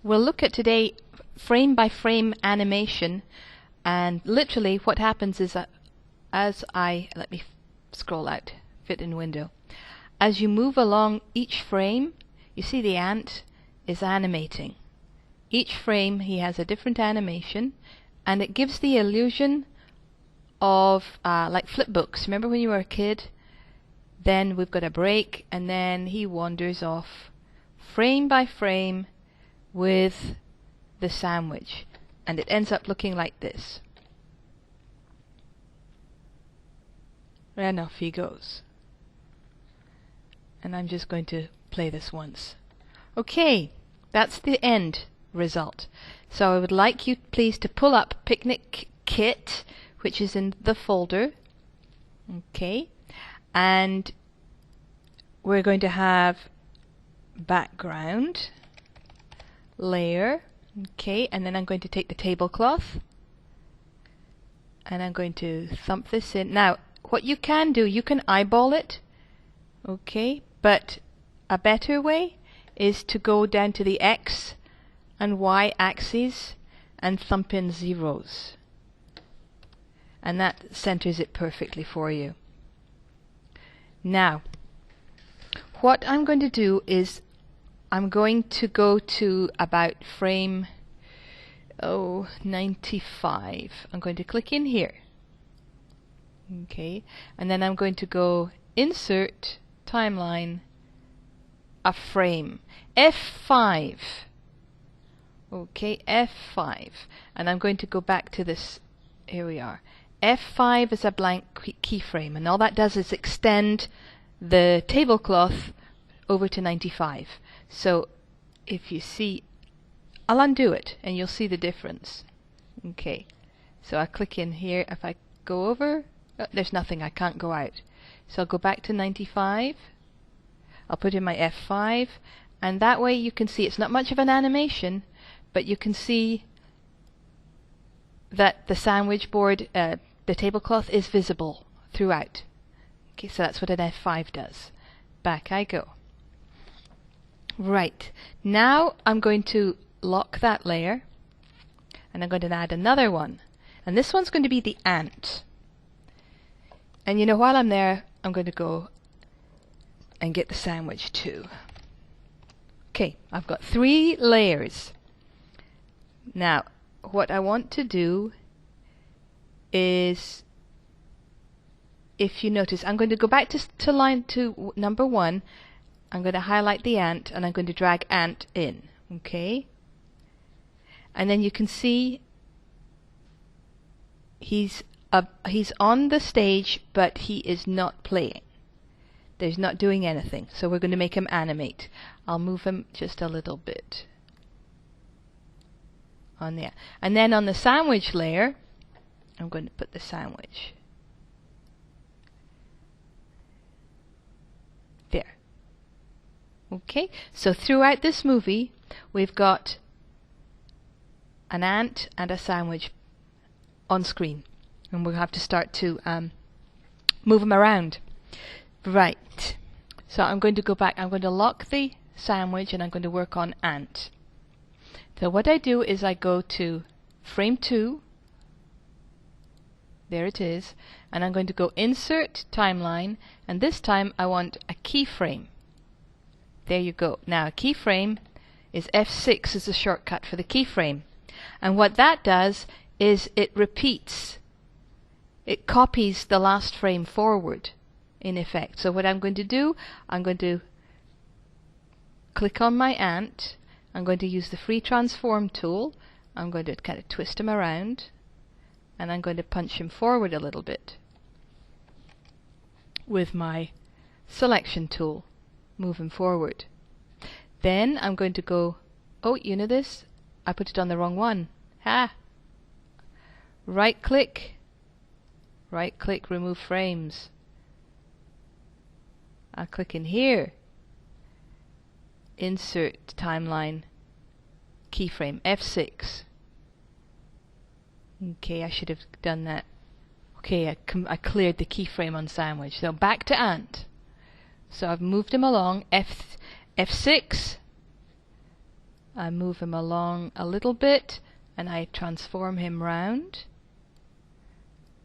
We'll look at today frame by frame animation, and literally what happens is that let me scroll out, fit in window. As you move along each frame, you see the ant is animating. Each frame he has a different animation, and it gives the illusion of like flip books. Remember when you were a kid? Then we've got a break, and then he wanders off frame by frame with the sandwich, and it ends up looking like this. And off he goes. And I'm just going to play this once. Okay, that's the end result. So I would like you please to pull up Picnic Kit, which is in the folder. Okay, and we're going to have background layer. Okay, and then I'm going to take the tablecloth and I'm going to thump this in. Now what you can do, you can eyeball it, okay, but a better way is to go down to the X and Y axes and thump in zeros, and that centers it perfectly for you. Now what I'm going to do is I'm going to go to about frame 95. I'm going to click in here. Okay, and then I'm going to go insert timeline, a frame, F5. Okay, F5, and I'm going to go back to this. Here we are. F5 is a blank keyframe, and all that does is extend the tablecloth over to 95. So if you see, I'll undo it and you'll see the difference. Okay, so I click in here. If I go over, there's nothing, I can't go out. So I'll go back to 95. I'll put in my F5, and that way you can see it's not much of an animation, but you can see that the sandwich board, the tablecloth is visible throughout. Okay, so that's what an F5 does. Back I go. Right, now I'm going to lock that layer, and I'm going to add another one, and this one's going to be the ant. And you know, while I'm there, I'm going to go and get the sandwich too. Okay, I've got 3 layers. Now what I want to do is, if you notice, I'm going to go back to number 1. I'm going to highlight the ant and I'm going to drag ant in. Okay, and then you can see he's on the stage, but he is not playing. There's not doing anything, so we're going to make him animate. I'll move him just a little bit on there, and then on the sandwich layer I'm going to put the sandwich there. Okay, so throughout this movie we've got an ant and a sandwich on screen, and we'll have to start to move them around. Right, so I'm going to go back, I'm going to lock the sandwich, and I'm going to work on ant. So what I do is I go to frame 2, there it is, and I'm going to go insert timeline, and this time I want a keyframe. There you go. Now a keyframe is F6 is the shortcut for the keyframe, and what that does is it repeats, it copies the last frame forward in effect. So what I'm going to do, I'm going to click on my ant, I'm going to use the free transform tool, I'm going to kind of twist him around, and I'm going to punch him forward a little bit with my selection tool, move him forward. Then I'm going to go, oh, you know this, I put it on the wrong one. Right click, remove frames. I'll click in here, insert timeline, keyframe, F6. Okay, I should have done that. Okay, I cleared the keyframe on sandwich. So back to ant. So I've moved him along, F6, I move him along a little bit and I transform him round.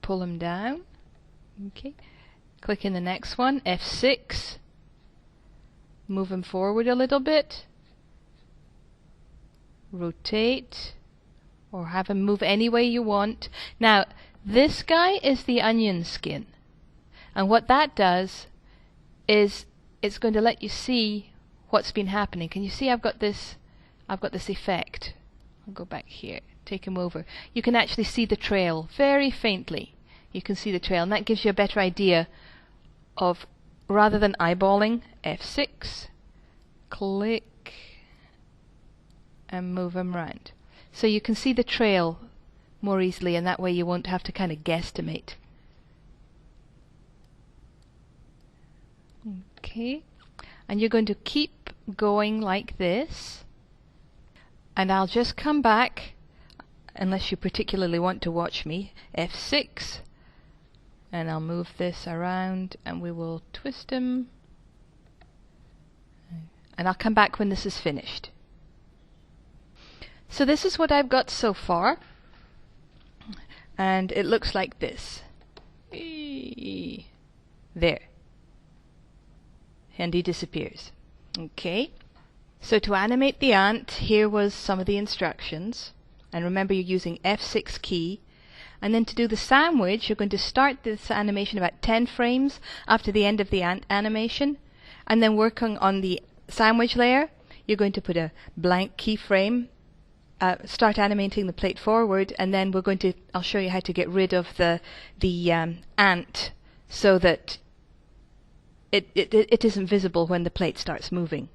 Pull him down. Okay. Click in the next one, F6. Move him forward a little bit. Rotate. Or have him move any way you want. Now, this guy is the onion skin. And what that does is it's going to let you see what's been happening. Can you see I've got this effect? I'll go back here, take him over. You can actually see the trail very faintly. You can see the trail, and that gives you a better idea of, rather than eyeballing, F6, click, and move him around. So you can see the trail more easily, and that way you won't have to kind of guesstimate. Okay, and you're going to keep going like this, and I'll just come back, unless you particularly want to watch me, F6, and I'll move this around and we will twist him, and I'll come back when this is finished. So this is what I've got so far, and it looks like this. There. And he disappears. Okay. So to animate the ant, here was some of the instructions. And remember, you're using F6 key. And then to do the sandwich, you're going to start this animation about 10 frames after the end of the ant animation. And then working on the sandwich layer, you're going to put a blank keyframe, start animating the plate forward, and then we're going to, I'll show you how to get rid of the ant so that it isn't visible when the plate starts moving.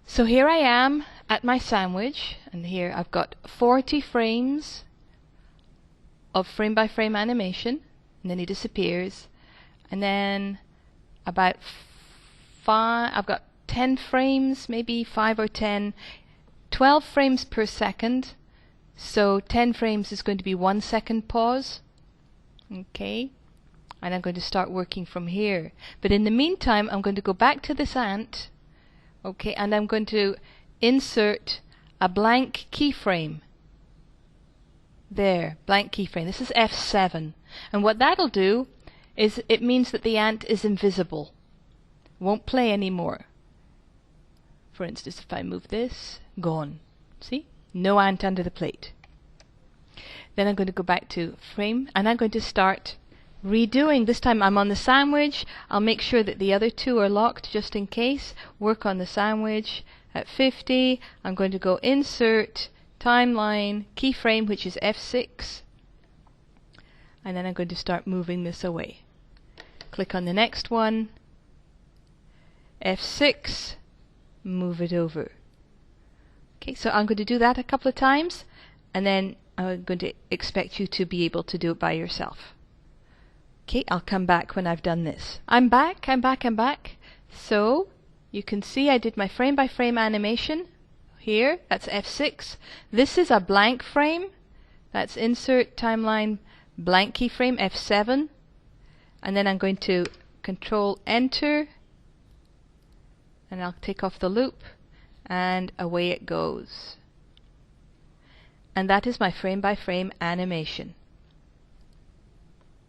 So here I am at my sandwich, and here I've got 40 frames of frame by frame animation, and then he disappears, and then about I've got 10 frames, maybe 5 or 10, 12 frames per second, so 10 frames is going to be 1 second pause. Okay. And I'm going to start working from here. But in the meantime, I'm going to go back to this ant, okay, and I'm going to insert a blank keyframe. There, blank keyframe. This is F7. And what that'll do is it means that the ant is invisible. Won't play anymore. For instance, if I move this, gone. See? No ant under the plate. Then I'm going to go back to frame, and I'm going to start redoing. This time I'm on the sandwich. I'll make sure that the other two are locked just in case. Work on the sandwich at 50. I'm going to go insert, timeline, keyframe, which is F6. And then I'm going to start moving this away. Click on the next one. F6. Move it over. Okay, so I'm going to do that a couple of times, and then I'm going to expect you to be able to do it by yourself. Okay, I'll come back when I've done this. I'm back. So you can see I did my frame by frame animation here. That's F6. This is a blank frame. That's insert, timeline, blank keyframe, F7. And then I'm going to Control Enter, and I'll take off the loop, and away it goes. And that is my frame by frame animation.